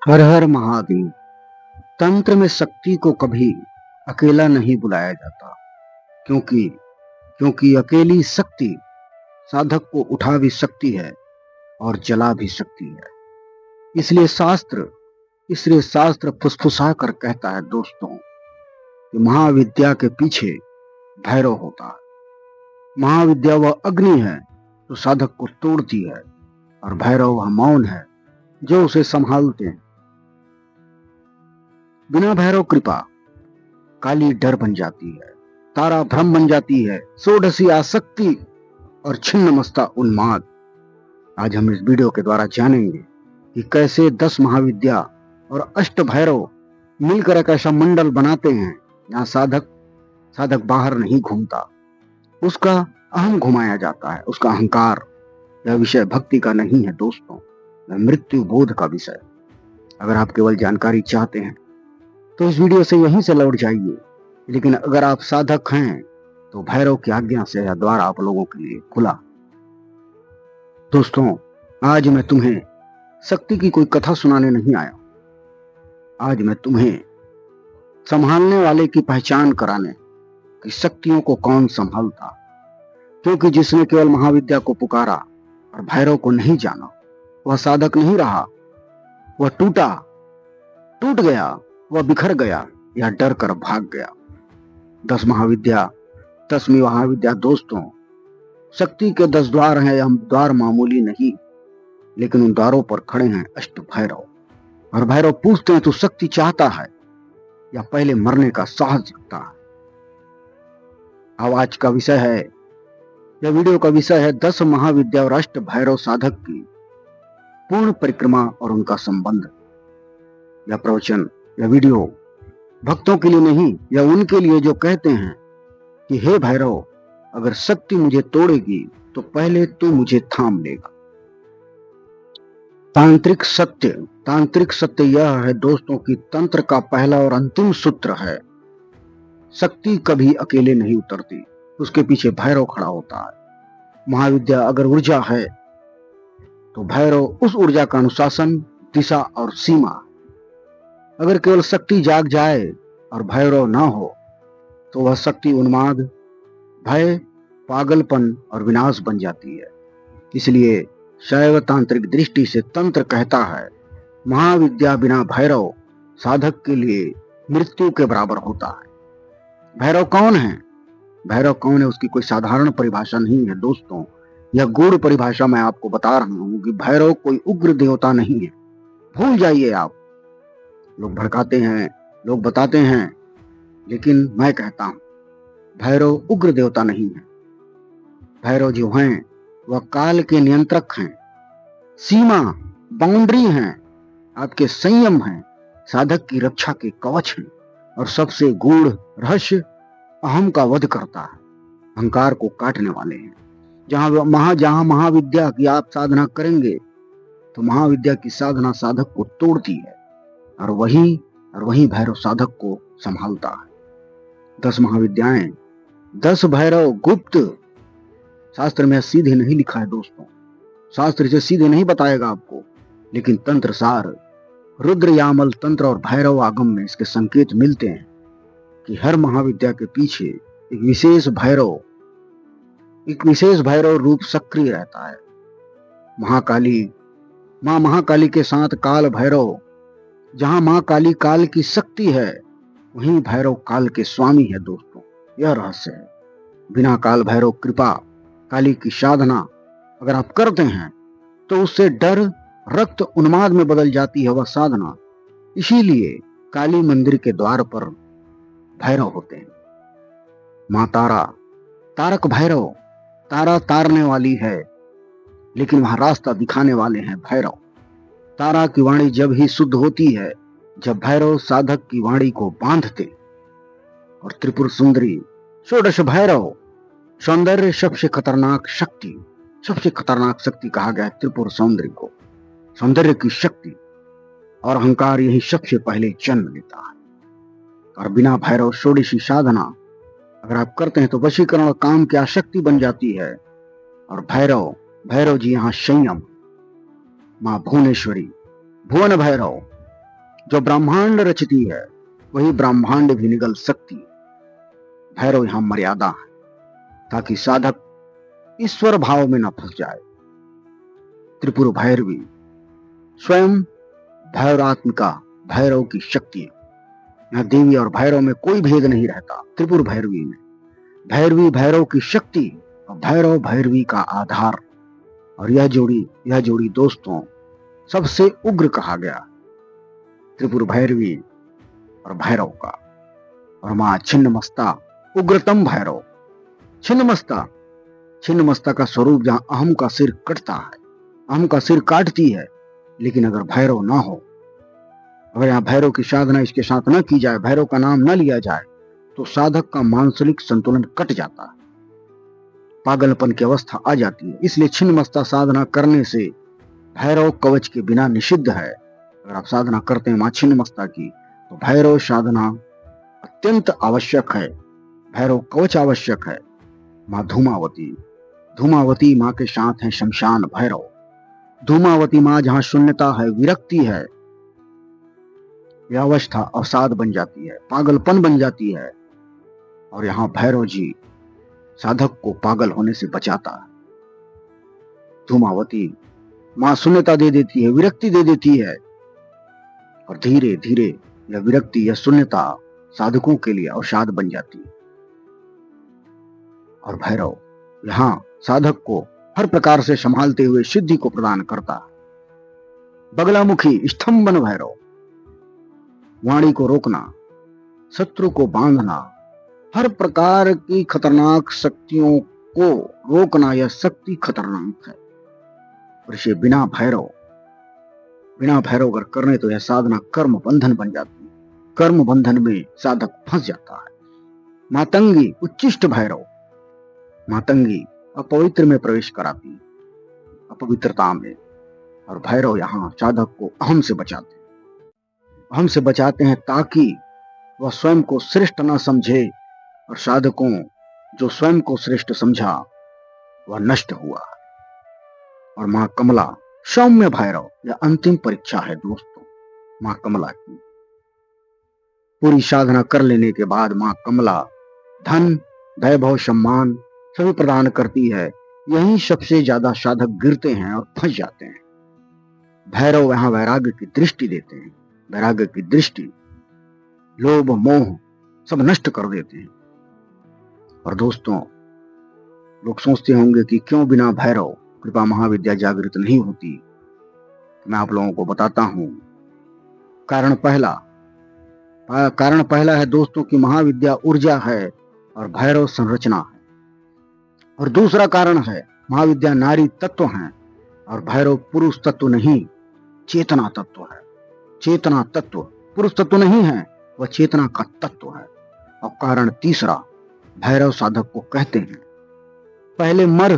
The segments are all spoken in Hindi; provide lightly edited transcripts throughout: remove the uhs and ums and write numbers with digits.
हर हर महादेव। तंत्र में शक्ति को कभी अकेला नहीं बुलाया जाता, क्योंकि क्योंकि अकेली शक्ति साधक को उठा भी सकती है और जला भी सकती है। इसलिए शास्त्र फुसफुसा कर कहता है दोस्तों कि महाविद्या के पीछे भैरव होता है। महाविद्या वह अग्नि है जो साधक को तोड़ती है, और भैरव वह मौन है जो उसे संभालते हैं। बिना भैरव कृपा काली डर बन जाती है, तारा भ्रम बन जाती है, षोडशी आसक्ति और छिन्न मस्ता उन्माद। आज हम इस वीडियो के द्वारा जानेंगे कि कैसे 10 महाविद्या और अष्ट भैरव मिलकर एक ऐसा मंडल बनाते हैं जहां साधक बाहर नहीं घूमता, उसका अहम घुमाया जाता है, उसका अहंकार। यह विषय भक्ति का नहीं है दोस्तों, यह मृत्यु बोध का विषय। अगर आप केवल जानकारी चाहते हैं तो इस वीडियो से यहीं से लौट जाइए, लेकिन अगर आप साधक हैं तो भैरव की आज्ञा से यह द्वार आप लोगों के लिए खुला। दोस्तों, आज मैं तुम्हें शक्ति की कोई कथा सुनाने नहीं आया। आज मैं तुम्हें संभालने वाले की पहचान कराने कि शक्तियों को कौन संभालता। क्योंकि जिसने केवल महाविद्या को पुकारा और भैरव को नहीं जाना, वह साधक नहीं रहा, वह टूट गया, वह बिखर गया या डर कर भाग गया। 10 महाविद्या, 10वीं महाविद्या दोस्तों, शक्ति के 10 द्वार हैं। हम द्वार मामूली नहीं, लेकिन उन द्वारों पर खड़े हैं अष्ट भैरव। और भैरव पूछते हैं, तू शक्ति चाहता है या पहले मरने का साहस रखता है? अब आज का विषय है, यह वीडियो का विषय है 10 महाविद्या और अष्ट भैरव साधक की पूर्ण परिक्रमा और उनका संबंध। यह प्रवचन, यह वीडियो भक्तों के लिए नहीं, यह उनके लिए जो कहते हैं कि हे भैरव, अगर शक्ति मुझे तोड़ेगी तो पहले तू मुझे थाम लेगा। तांत्रिक सत्य यह है दोस्तों कि तंत्र का पहला और अंतिम सूत्र है, शक्ति कभी अकेले नहीं उतरती, उसके पीछे भैरव खड़ा होता है। महाविद्या अगर ऊर्जा है तो भैरव उस ऊर्जा का अनुशासन, दिशा और सीमा। अगर केवल शक्ति जाग जाए और भैरव ना हो तो वह शक्ति उन्माद, भय, पागलपन और विनाश बन जाती है। इसलिए शैव तांत्रिक दृष्टि से तंत्र कहता है, महाविद्या बिना भैरव साधक के लिए मृत्यु के बराबर होता है। भैरव कौन है? भैरव कौन है उसकी कोई साधारण परिभाषा नहीं है दोस्तों, यह गूढ़ परिभाषा मैं आपको बता रहा हूं कि भैरव कोई उग्र देवता नहीं है। भूल जाइए आप। लोग भड़काते हैं, लोग बताते हैं, लेकिन मैं कहता हूं भैरव उग्र देवता नहीं है। भैरव जो हैं वह काल के नियंत्रक हैं, सीमा, बाउंड्री हैं, आपके संयम हैं, साधक की रक्षा के कवच हैं, और सबसे गूढ़ रहस्य अहम का वध करता है, अहंकार को काटने वाले हैं। जहां महाविद्या की आप साधना करेंगे तो महाविद्या की साधना साधक को तोड़ती है, और वही भैरव साधक को संभालता है। 10 महाविद्याएं, 10 भैरव गुप्त। शास्त्र में सीधे नहीं लिखा है दोस्तों, शास्त्र इसे सीधे नहीं बताएगा आपको, लेकिन तंत्र सार, रुद्र यामल तंत्र और भैरव आगम में इसके संकेत मिलते हैं कि हर महाविद्या के पीछे एक विशेष भैरव रूप सक्रिय रहता है। मां महाकाली के साथ काल भैरव। जहां मां काली काल की शक्ति है, वहीं भैरव काल के स्वामी है दोस्तों, यह रहस्य है। बिना काल भैरव कृपा, काली की साधना अगर आप करते हैं तो उससे डर, रक्त उन्माद में बदल जाती है वह साधना। इसीलिए काली मंदिर के द्वार पर भैरव होते हैं। मां तारा, तारक भैरव, तारा तारने वाली है, लेकिन वहां रास्ता दिखाने वाले हैं भैरव। तारा की वाणी जब ही शुद्ध होती है जब भैरव साधक की वाणी को बांधते। और त्रिपुर सुंदरी, षोडश भैरव, सौंदर्य सबसे खतरनाक शक्ति कहा गया है त्रिपुर सौंदर्य को, सौंदर्य की शक्ति। और अहंकार यही सबसे पहले जन्म लेता है। और बिना भैरव षोडशी साधना अगर आप करते हैं तो वशीकरण और काम की आसक्ति बन जाती है। और भैरव जी यहाँ संयम। मां भुवनेश्वरी, भुवन भैरव, जो ब्रह्मांड रचती है वही ब्रह्मांड भी निगल सकती है। भैरव यहां मर्यादा है ताकि साधक ईश्वर भाव में न फंस जाए। त्रिपुर भैरवी स्वयं भैरवात्मिका भैरव की शक्ति है। यहाँ देवी और भैरव में कोई भेद नहीं रहता। त्रिपुर भैरवी में भैरवी भैरव की शक्ति और भैरव भैरवी का आधार। और यह जोड़ी दोस्तों सबसे उग्र कहा गया, त्रिपुर भैरवी और भैरव का। और मां छिन्नमस्ता उग्रतम भैरव। छिन्नमस्ता का स्वरूप जहां अहम का सिर कटता है, अहम का सिर काटती है, लेकिन अगर भैरव ना हो, अगर यहाँ भैरव की साधना इसके साथ न की जाए, भैरव का नाम न लिया जाए, तो साधक का मानसिक संतुलन कट जाता है, पागलपन की अवस्था आ जाती है। इसलिए छिन्नमस्ता साधना करने से भैरव कवच के बिना निषिद्ध है। अगर आप साधना करते हैं मां छिन्नमस्ता की, तो भैरव साधना अत्यंत आवश्यक है, भैरव कवच आवश्यक है। मां धूमावती मां के साथ है शमशान भैरव। धूमावती मां जहां शून्यता है, विरक्ति है, यह अवस्था अवसाद बन जाती है, पागलपन बन जाती है। और यहां भैरव जी साधक को पागल होने से बचाता है। धूमावती मां शून्यता दे देती है, विरक्ति दे देती है, और धीरे धीरे यह विरक्ति, यह शून्यता साधकों के लिए अवसाद बन जाती है। और भैरव यहां साधक को हर प्रकार से संभालते हुए सिद्धि को प्रदान करता है। बगलामुखी स्तंभन भैरव, वाणी को रोकना, शत्रु को बांधना, हर प्रकार की खतरनाक शक्तियों को रोकना, यह शक्ति खतरनाक है। और इसे बिना भैरव अगर करने तो यह साधना कर्म बंधन बन जाती है। कर्म बंधन में साधक फंस जाता है। मातंगी उच्चिष्ट भैरव, मातंगी अपवित्र में प्रवेश कराती है, अपवित्रता में। और भैरव यहां साधक को अहम से बचाते हैं ताकि वह स्वयं को श्रेष्ठ न समझे, और साधकों जो स्वयं को श्रेष्ठ समझा वह नष्ट हुआ। और मां कमला सौम्य भैरव, यह अंतिम परीक्षा है दोस्तों मां कमला की। पूरी साधना कर लेने के बाद मां कमला धन, वैभव, सम्मान सभी प्रदान करती है। यही सबसे ज्यादा साधक गिरते हैं और फंस जाते हैं। भैरव यहां वैराग्य की दृष्टि देते हैं, वैराग्य की दृष्टि, लोभ मोह सब नष्ट कर देते हैं। और दोस्तों लोग सोचते होंगे कि क्यों बिना भैरव कृपा महाविद्या जागृत नहीं होती। मैं आप लोगों को बताता हूं। कारण पहला है दोस्तों कि महाविद्या ऊर्जा है और भैरव संरचना है। और दूसरा कारण है महाविद्या नारी तत्व है और भैरव पुरुष तत्व नहीं, चेतना तत्व है। चेतना तत्व पुरुष तत्व नहीं है, वह चेतना का तत्व है। और कारण तीसरा, भैरव साधक को कहते हैं पहले मर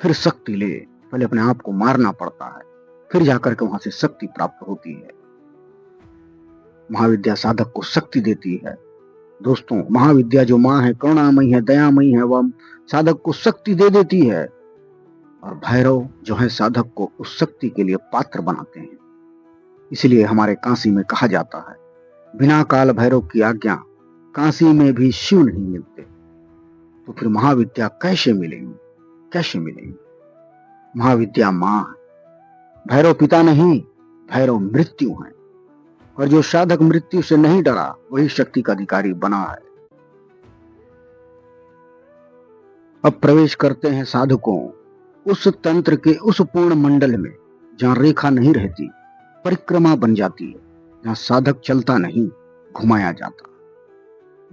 फिर शक्ति ले। पहले अपने आप को मारना पड़ता है, फिर जाकर के वहां से शक्ति प्राप्त होती है। महाविद्या साधक को शक्ति देती है। दोस्तों महाविद्या जो मां है, करुणामयी है, दयामयी है, वह साधक को शक्ति दे देती है। और भैरव जो है साधक को उस शक्ति के लिए पात्र बनाते हैं। इसलिए हमारे काशी में कहा जाता है बिना काल भैरव की आज्ञा काशी में भी शिव नहीं मिलते। तो फिर महाविद्या कैसे मिलेंगी? महाविद्या मां है, भैरव पिता नहीं, भैरव मृत्यु है। और जो साधक मृत्यु से नहीं डरा वही शक्ति का अधिकारी बना है। अब प्रवेश करते हैं साधकों उस तंत्र के उस पूर्ण मंडल में जहां रेखा नहीं रहती, परिक्रमा बन जाती है, जहां साधक चलता नहीं, घुमाया जाता।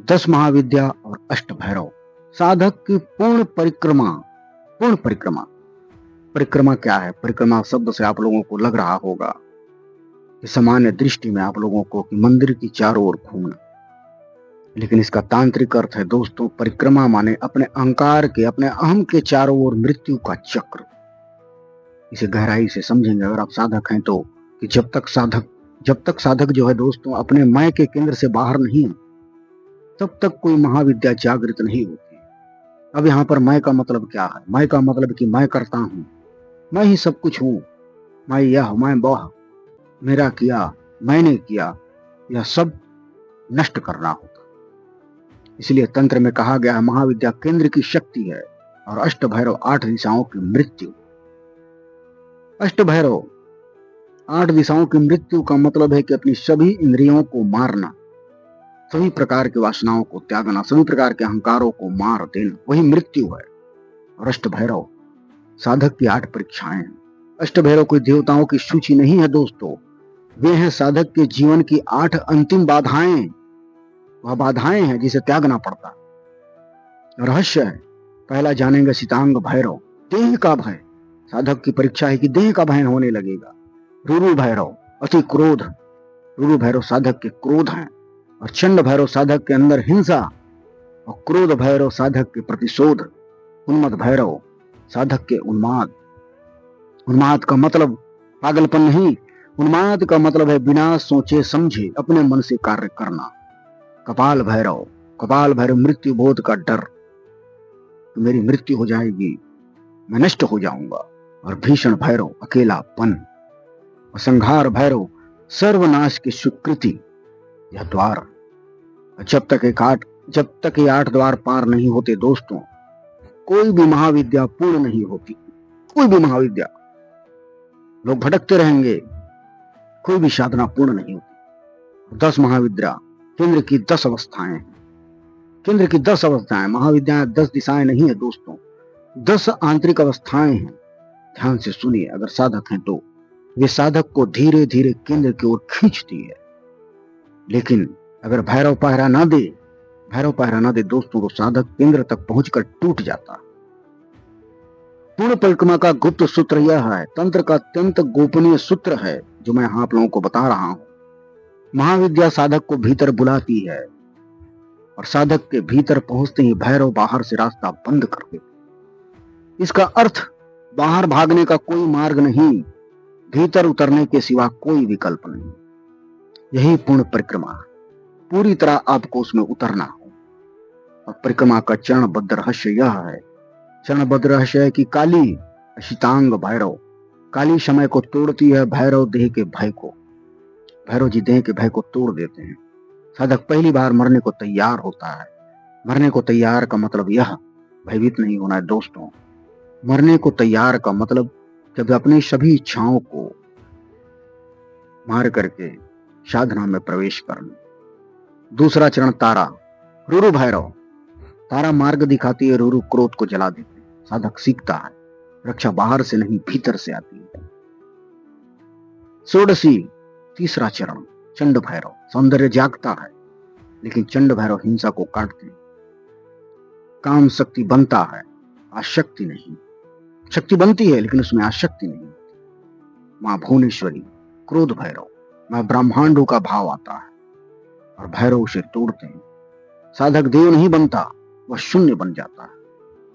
10 महाविद्या और 8 भैरव, साधक की पूर्ण परिक्रमा। परिक्रमा क्या है? परिक्रमा शब्द से आप लोगों को लग रहा होगा कि सामान्य दृष्टि में आप लोगों को कि मंदिर की चारों ओर घूमना, लेकिन इसका तांत्रिक अर्थ है दोस्तों, परिक्रमा माने अपने अहंकार के, अपने अहम के चारों ओर मृत्यु का चक्र। इसे गहराई से समझेंगे अगर आप साधक हैं तो, कि जब तक साधक जो है दोस्तों अपने मैं के केंद्र से बाहर नहीं, तब तक कोई महाविद्या जागृत नहीं होती। अब यहाँ पर मैं का मतलब क्या है? मैं का मतलब कि मैं करता हूं, मैं ही सब कुछ हूं, मैं यह, मैं वह, मेरा किया, मैंने किया, यह सब नष्ट करना होता। इसलिए तंत्र में कहा गया है महाविद्या केंद्र की शक्ति है और अष्ट भैरव 8 दिशाओं की मृत्यु। अष्ट भैरव 8 दिशाओं की मृत्यु का मतलब है कि अपनी सभी इंद्रियों को मारना, सभी प्रकार की वासनाओं को त्यागना, सभी प्रकार के अहंकारों को मार देना, वही मृत्यु है। और अष्ट भैरव साधक की 8 परीक्षाएं हैं। अष्ट भैरव कोई देवताओं की सूची नहीं है दोस्तों, वे हैं साधक के जीवन की 8 अंतिम बाधाएं। वह बाधाएं हैं जिसे त्यागना पड़ता है। रहस्य है, पहला जानेंगे शीतांग भैरव, देह का भय। साधक की परीक्षा है कि देह का भय होने लगेगा। रुरु भैरव अति क्रोध, रुरु भैरव साधक के क्रोध हैं। और चंड भैरव साधक के अंदर हिंसा, और क्रोध भैरव साधक के प्रतिशोध। उन्मद भैरव साधक के उन्माद। उन्माद का मतलब पागलपन नहीं, उन्माद का मतलब है बिना सोचे समझे अपने मन से कार्य करना। कपाल भैरव, कपाल भैरव मृत्यु बोध का डर, तो मेरी मृत्यु हो जाएगी, मैं नष्ट हो जाऊंगा। और भीषण भैरव अकेलापन। और संहार भैरव सर्वनाश की स्वीकृति, यह द्वार। जब तक ये 8 द्वार पार नहीं होते दोस्तों, कोई भी महाविद्या पूर्ण नहीं होती। कोई भी महाविद्या, लोग भटकते रहेंगे, कोई भी साधना पूर्ण नहीं होती। 10 महाविद्या केंद्र की 10 अवस्थाएं हैं। केंद्र की 10 अवस्थाएं, महाविद्याएं 10 दिशाएं नहीं है दोस्तों, 10 आंतरिक अवस्थाएं हैं। ध्यान से सुनिए, अगर साधक हैं तो वे साधक को धीरे धीरे केंद्र की ओर खींचती है। लेकिन अगर भैरव पहरा ना दे दोस्तों, तो साधक केंद्र तक पहुंचकर टूट जाता। पूर्ण परिक्रमा का गुप्त सूत्र यह है, तंत्र का अत्यंत गोपनीय सूत्र है जो मैं आप लोगों को बता रहा हूं। महाविद्या साधक को भीतर बुलाती है और साधक के भीतर पहुंचते ही भैरव बाहर से रास्ता बंद कर देते। इसका अर्थ बाहर भागने का कोई मार्ग नहीं, भीतर उतरने के सिवा कोई विकल्प नहीं। यही पूर्ण परिक्रमा है, पूरी तरह आपको उसमें उतरना हो। और परिक्रमा का चरणबद्ध रहस्य यह है, चरणबद्ध रहस्य है कि काली शीतांग भैरव, काली समय को तोड़ती है, भैरव देह के भय को, भैरव जी देह के भय को तोड़ देते हैं। साधक पहली बार मरने को तैयार होता है। मरने को तैयार का मतलब यह, भयभीत नहीं होना है दोस्तों। मरने को तैयार का मतलब जब अपनी सभी इच्छाओं को मार करके साधना में प्रवेश करना। दूसरा चरण तारा, रुरु भैरव, तारा मार्ग दिखाती है, रुरु क्रोध को जला देते हैं। साधक सीखता है, रक्षा बाहर से नहीं भीतर से आती है। षोडशी, तीसरा चरण, चंड भैरव, सौंदर्य जागता है, लेकिन चंड भैरव हिंसा को काटते हैं। काम शक्ति बनता है, आशक्ति नहीं। शक्ति बनती है लेकिन उसमें आशक्ति नहीं होती। मां भुवनेश्वरी, क्रोध भैरव, मां ब्रह्मांडों का भाव आता है और भैरव उसे तोड़ते हैं। साधक देव नहीं बनता, वह शून्य बन जाता है,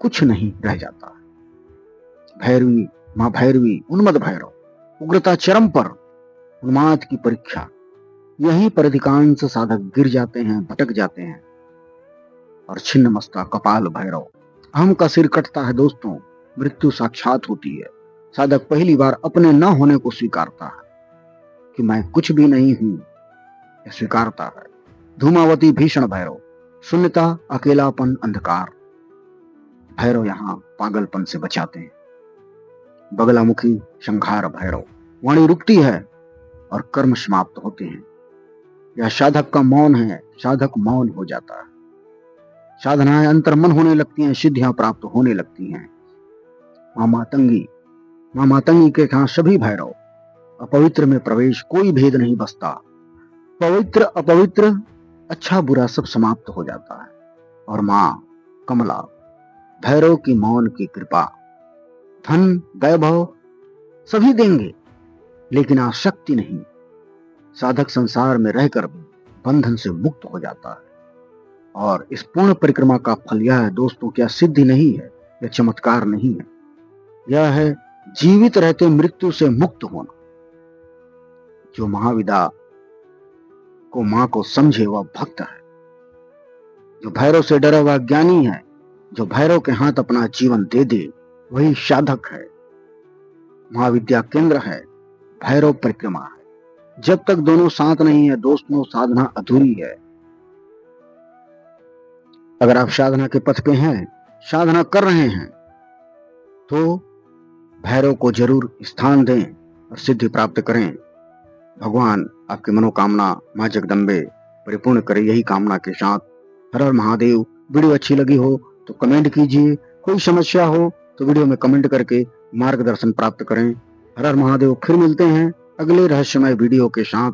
कुछ नहीं रह जाता है। भैरवी, मां भैरवी, उन्मद भैरव, उग्रता चरम पर, उन्माद की परीक्षा। यहीं पर अधिकांश साधक गिर जाते हैं, भटक जाते हैं। और छिन्न मस्ता कपाल भैरव, अहम का सिर कटता है दोस्तों, मृत्यु साक्षात होती है। साधक पहली बार अपने न होने को स्वीकारता है कि मैं कुछ भी नहीं हूं, यह स्वीकारता है। धूमावती भीषण भैरव, शून्यता, अकेलापन, अंधकार। भैरव यहां पागलपन से बचाते हैं। बगलामुखी संहार भैरव, वाणी रुकती है और कर्म समाप्त होते हैं। यह साधक का मौन है, साधक मौन हो जाता है। साधनाएं अंतर्मन होने लगती हैं, सिद्धियां प्राप्त होने लगती हैं। मां मातंगी के यहां सभी भैरव, अपवित्र में प्रवेश, कोई भेद नहीं बसता। पवित्र अपवित्र, अच्छा बुरा सब समाप्त हो जाता है। और मां कमला, भैरव की मौन की कृपा, धन वैभव सभी देंगे लेकिन आसक्ति नहीं। साधक संसार में रहकर भी बंधन से मुक्त हो जाता है। और इस पूर्ण परिक्रमा का फल यह है दोस्तों, क्या सिद्धि नहीं है, यह चमत्कार नहीं है, यह है जीवित रहते मृत्यु से मुक्त होना। जो महाविद्या को मां को समझे वह भक्त है। जो भैरव से डरा हुआ ज्ञानी है, जो भैरव के हाथ अपना जीवन दे दे वही साधक है। महाविद्या केंद्र है, भैरव परिक्रमा है। जब तक दोनों साथ नहीं है दोस्तों, साधना अधूरी है। अगर आप साधना के पथ पे हैं, साधना कर रहे हैं, तो भैरव को जरूर स्थान दें और सिद्धि प्राप्त करें। भगवान आपकी मनोकामना मां जगदम्बे परिपूर्ण करे, यही कामना के साथ हर हर महादेव। वीडियो अच्छी लगी हो तो कमेंट कीजिए, कोई समस्या हो तो वीडियो में कमेंट करके मार्गदर्शन प्राप्त करें। हर हर महादेव। फिर मिलते हैं अगले रहस्यमय वीडियो के साथ।